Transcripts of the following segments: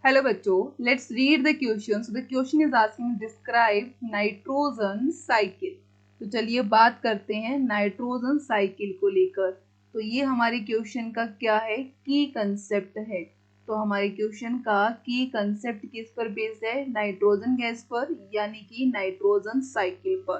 Hello बच्चों, let's read the question. So the question is asking describe nitrogen cycle. तो चलिए बात करते हैं नाइट्रोजन साइकिल को लेकर। तो ये हमारे क्वेश्चन का क्या है, की कंसेप्ट है। तो हमारे क्वेश्चन का की कंसेप्ट किस पर बेस्ड है, नाइट्रोजन गैस पर, यानी कि नाइट्रोजन साइकिल पर।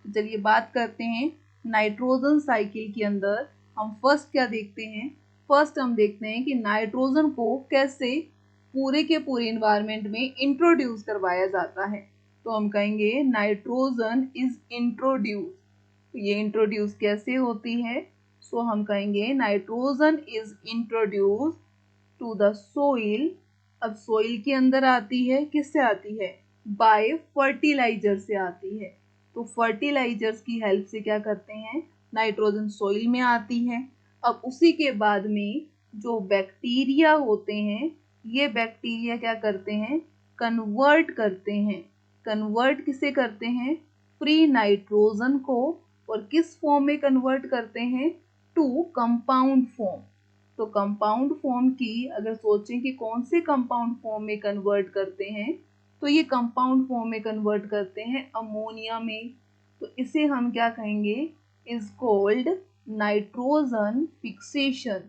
तो चलिए बात करते हैं नाइट्रोजन साइकिल के अंदर हम फर्स्ट क्या देखते हैं। फर्स्ट हम देखते हैं कि नाइट्रोजन को कैसे पूरे के पूरे इन्वायरमेंट में इंट्रोड्यूस करवाया जाता है। तो हम कहेंगे नाइट्रोजन इज इंट्रोड्यूस। तो ये इंट्रोड्यूस कैसे होती है, सो हम कहेंगे nitrogen is introduce to the soil. अब सोइल के अंदर आती है, किससे आती है, बाय फर्टिलाइजर से आती है। तो फर्टिलाइजर्स की हेल्प से क्या करते हैं, नाइट्रोजन सोइल में आती है। अब उसी के बाद में जो बैक्टीरिया होते हैं, ये बैक्टीरिया क्या करते हैं, कन्वर्ट करते हैं। कन्वर्ट किसे करते हैं, फ्री नाइट्रोजन को। और किस फॉर्म में कन्वर्ट करते हैं, टू कंपाउंड फॉर्म। तो कंपाउंड फॉर्म की अगर सोचें कि कौन से कंपाउंड फॉर्म में कन्वर्ट करते हैं, तो ये कंपाउंड फॉर्म में कन्वर्ट करते हैं अमोनिया में। तो इसे हम क्या कहेंगे, इज कॉल्ड नाइट्रोजन फिक्सेशन।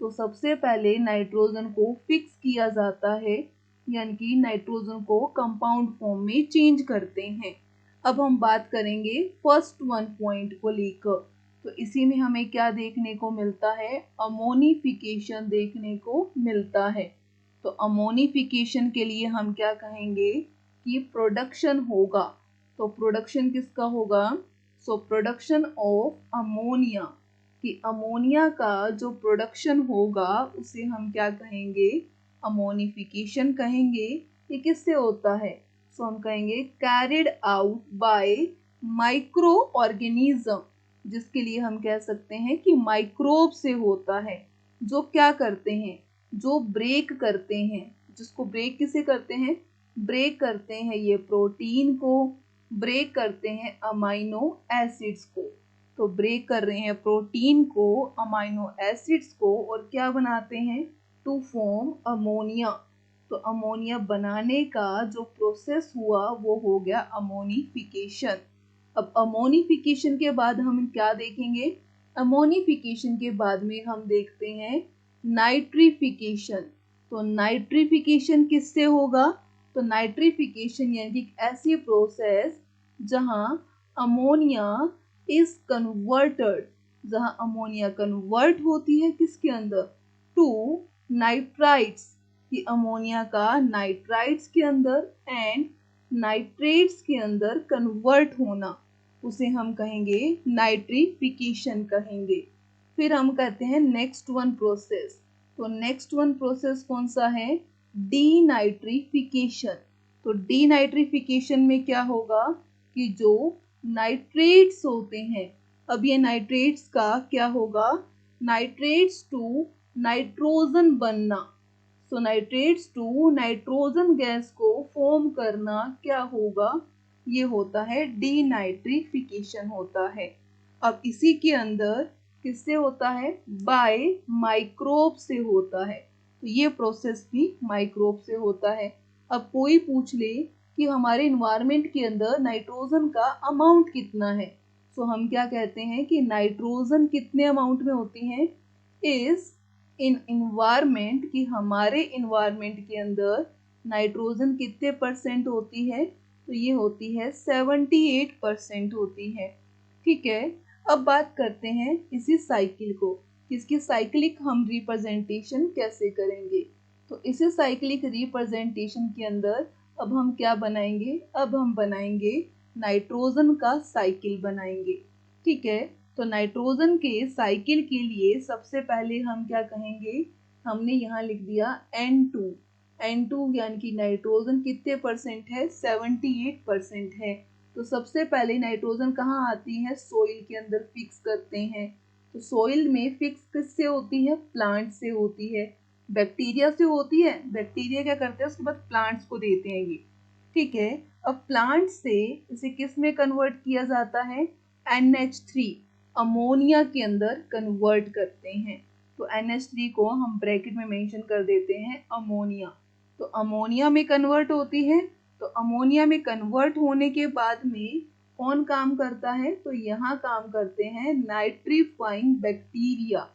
तो सबसे पहले नाइट्रोजन को फिक्स किया जाता है, यानी कि नाइट्रोजन को कंपाउंड फॉर्म में चेंज करते हैं। अब हम बात करेंगे फर्स्ट वन पॉइंट को लेकर। तो इसी में हमें क्या देखने को मिलता है, अमोनिफिकेशन देखने को मिलता है। तो अमोनिफिकेशन के लिए हम क्या कहेंगे कि प्रोडक्शन होगा। तो प्रोडक्शन किसका होगा, सो प्रोडक्शन ऑफ अमोनिया। कि अमोनिया का जो प्रोडक्शन होगा उसे हम क्या कहेंगे, अमोनिफिकेशन कहेंगे। ये किससे होता है, सो हम कहेंगे carried out by micro organism, जिसके लिए हम कह सकते हैं कि माइक्रोब से होता है। जो क्या करते हैं, जो ब्रेक करते हैं। जिसको ब्रेक किसे करते हैं, ब्रेक करते हैं ये प्रोटीन को, ब्रेक करते हैं अमाइनो एसिड्स को। तो ब्रेक कर रहे हैं प्रोटीन को, अमाइनो एसिड्स को, और क्या बनाते हैं, टू फॉर्म अमोनिया। तो अमोनिया बनाने का जो प्रोसेस हुआ वो हो गया अमोनिफिकेशन। अब अमोनिफिकेशन के बाद हम क्या देखेंगे, अमोनिफिकेशन के बाद में हम देखते हैं नाइट्रिफिकेशन। तो नाइट्रिफिकेशन किससे होगा, तो नाइट्रिफिकेशन यानी कि ऐसी प्रोसेस जहां अमोनिया इज कन्वर्टेड, जहां अमोनिया कन्वर्ट होती है किसके अंदर, टू नाइट्राइट्स। कि अमोनिया का नाइट्राइट्स के अंदर एंड नाइट्रेट्स के अंदर कन्वर्ट होना, उसे हम कहेंगे नाइट्रिफिकेशन कहेंगे। फिर हम कहते हैं नेक्स्ट वन प्रोसेस। तो नेक्स्ट वन प्रोसेस कौन सा है, डीनाइट्रिफिकेशन। तो डीनाइट्रिफिकेशन में क्या होगा कि जो नाइट्रेट्स होते हैं, अब ये नाइट्रेट्स का क्या होगा, नाइट्रेट्स टू नाइट्रोजन बनना। सो नाइट्रेट्स टू नाइट्रोजन गैस को फॉर्म करना क्या होगा, ये होता है डीनाइट्रिफिकेशन होता है। अब इसी के अंदर किससे होता है, बाय माइक्रोब से होता है। तो ये प्रोसेस भी माइक्रोब से होता है। अब कोई पूछ ले कि हमारे इन्वायरमेंट के अंदर नाइट्रोजन का अमाउंट कितना है, सो हम क्या कहते हैं कि नाइट्रोजन कितने अमाउंट में होती है, इज इन इन्वायरमेंट, कि हमारे इन्वायरमेंट के अंदर नाइट्रोजन कितने परसेंट होती है, तो ये होती है 78% होती है। ठीक है, अब बात करते हैं इसी साइकिल को, इसकी साइक्लिक हम रिप्रेजेंटेशन कैसे करेंगे। तो इसी साइक्लिक रिप्रेजेंटेशन के अंदर अब हम क्या बनाएंगे, अब हम बनाएंगे नाइट्रोजन का साइकिल बनाएंगे। ठीक है, तो नाइट्रोजन के साइकिल के लिए सबसे पहले हम क्या कहेंगे, हमने यहाँ लिख दिया N2। N2 यानी कि नाइट्रोजन कितने परसेंट है, 78% है। तो सबसे पहले नाइट्रोजन कहाँ आती है, सोइल के अंदर फिक्स करते हैं। तो सोइल में फिक्स किससे होती है, प्लांट से होती है, बैक्टीरिया से होती है। बैक्टीरिया क्या करते हैं, उसके बाद प्लांट्स को देते हैं ये। ठीक है, अब प्लांट से इसे किस में कन्वर्ट किया जाता है, NH3 अमोनिया के अंदर कन्वर्ट करते हैं। तो NH3 को हम ब्रैकेट में मेंशन कर देते हैं अमोनिया। तो अमोनिया में कन्वर्ट होती है। तो अमोनिया में कन्वर्ट होने के बाद में कौन काम करता है? तो यहाँ काम करते हैं नाइट्रीफाइंग बैक्टीरिया।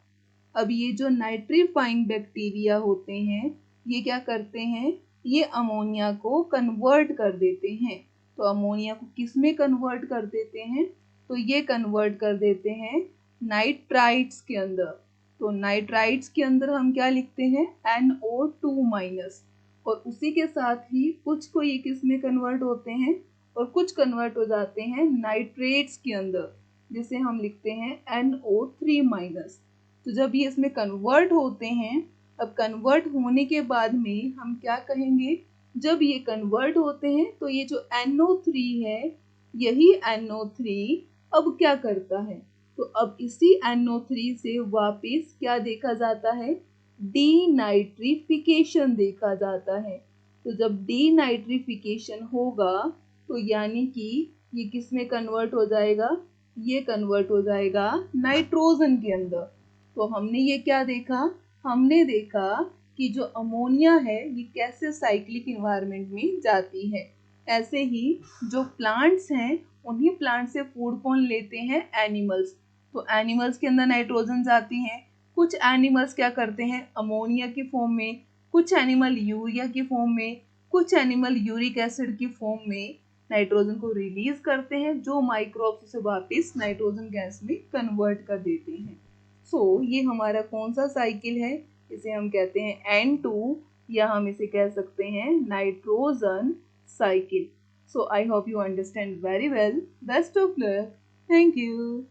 अब ये जो नाइट्रीफाइंग बैक्टीरिया होते हैं, ये क्या करते हैं? ये अमोनिया को कन्वर्ट कर देते हैं। तो अमोनिया को किस में कन्वर्ट कर देते हैं? तो ये कन्वर्ट कर देते हैं नाइट्राइट्स के अंदर। तो नाइट्राइट्स के अंदर हम क्या लिखते हैं? NO2-। और उसी के साथ ही कुछ को ये किस में कन्वर्ट होते हैं? और कुछ कन्वर्ट हो जाते हैं नाइट्रेट्स के अंदर, जिसे हम लिखते हैं NO3-। तो जब ये इसमें कन्वर्ट होते हैं, अब कन्वर्ट होने के बाद में हम क्या कहेंगे? जब ये कन्वर्ट होते हैं तो ये जो NO3 है, यही NO3 अब क्या करता है? तो अब इसी NO3 से वापस क्या देखा जाता है? डीनाइट्रिफिकेशन देखा जाता है। तो जब डीनाइट्रिफिकेशन होगा तो यानी कि ये किस में कन्वर्ट हो जाएगा? ये कन्वर्ट हो जाएगा नाइट्रोजन के अंदर। तो हमने ये क्या देखा? हमने देखा कि जो अमोनिया है ये कैसे साइक्लिक इन्वायरमेंट में जाती है। ऐसे ही जो प्लांट्स हैं, उन्हीं प्लांट से फूड कौन लेते हैं? एनिमल्स। तो एनिमल्स के अंदर नाइट्रोजन जाती है। कुछ एनिमल्स क्या करते हैं? अमोनिया की फॉर्म में, कुछ एनिमल यूरिया की फॉर्म में, कुछ एनिमल यूरिक एसिड की फॉर्म में नाइट्रोजन को रिलीज करते हैं, जो माइक्रोब्स उसे वापस नाइट्रोजन गैस में कन्वर्ट कर देते हैं। सो ये हमारा कौन सा साइकिल है? इसे हम कहते हैं N2, या हम इसे कह सकते हैं nitrogen cycle. So I hope you understand very well. Best of luck. Thank you.